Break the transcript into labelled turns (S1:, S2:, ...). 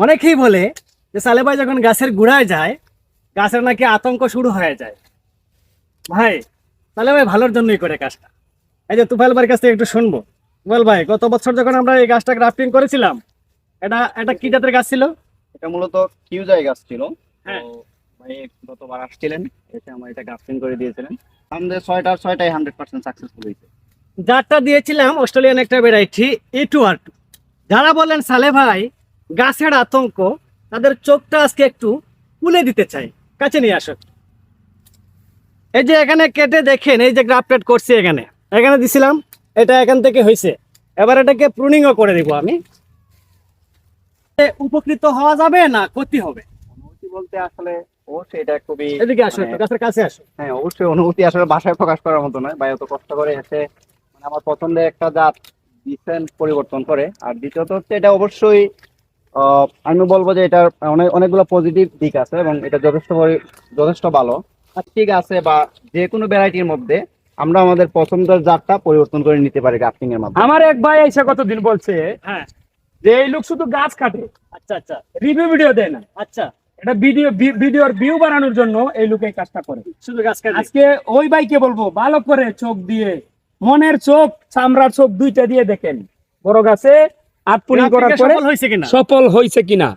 S1: অনেকেই বলে যে সালেহ ভাই যখন গাছের গোড়ায় যায় গাছের নাকি আতঙ্ক শুরু হয়ে যায়। ভাই সালেহ ভাই ভালোর জন্যই করে কাজটা। এই যে তুফাইল ভাইয়ের কাছ থেকে একটু শুনবো। তুফাইল ভাই, গত বছর যখন আমরা এই গাছটা গ্রাফটিং করেছিলাম, এটা এটা কি জাতের গাছ ছিল?
S2: এটা মূলত কিউজাই গাছ ছিল।
S1: হ্যাঁ।
S2: তো ভাই গতবার আসছিলেন, এসে আমার এটা গ্রাফটিং করে দিয়েছিলেন। আমাদের ছয়টাই 100% সাকসেসফুল হয়েছে।
S1: জাতটা দিয়েছিলাম অস্ট্রেলিয়ান একটা ভ্যারাইটি A2R2। যারা বলেন সালেহ ভাই গাছের আতঙ্ক, তাদের চোখটা আজকে একটু খুলে দিতে চাই, কাছে নিয়ে আসো। এই যে এখানে কেটে দেখেন, এই যে গ্রাফটেড করছি, এখানে এখানে দিছিলাম, এটা এখান থেকে হয়েছে। এবার এটাকে প্রুনিংও করে দিব আমি। উপকৃত হওয়া যাবে না ক্ষতি হবে?
S2: অনুভূতি বলতে আসলে অবশ্যই এটা খুবই
S1: এদিকে আসো, একটু
S2: মানে,
S1: গাছের কাছে আসো।
S2: হ্যাঁ অবশ্যই অনুভূতি আসলে ভাষায় প্রকাশ করার মতো নয়। ভাই অত কষ্ট করে এসে মানে আমার পছন্দের একটা জাত ডিসেন্ট পরিবর্তন করে। আর দ্বিতীয়ত হচ্ছে এটা অবশ্যই আমি বলবো যে এটার অনেকগুলো পজিটিভ দিক আছে এবং এটা যথেষ্ট ভালো। আর ঠিক আছে, বা যে কোনো ভ্যারাইটির মধ্যে আমরা আমাদের পছন্দের জাতটা পরিবর্তন করে নিতে পারি গ্রাফটিং এর মাধ্যমে।
S3: আমার এক ভাই এসে কতদিন বলছে
S1: হ্যাঁ।
S3: যে এই লোক শুধু গাছ কাটে,
S1: আচ্ছা আচ্ছা
S3: রিভিউ ভিডিও দেয় না।
S1: আচ্ছা।
S3: এটা ভিডিওর ভিউ বানানোর জন্য এই লোক এই কাজটা করে।
S1: শুধু গাছ কাটে?
S3: আজকে ওই ভাইকে বলবো ভালো করে চোখ দিয়ে, মনের চোখ চামড়ার চোখ দুইটা দিয়ে দেখেন বড় গাছে আটপুনি করার পরে
S1: সফল হয়েছে কিনা।
S3: সফল হয়েছে কিনা।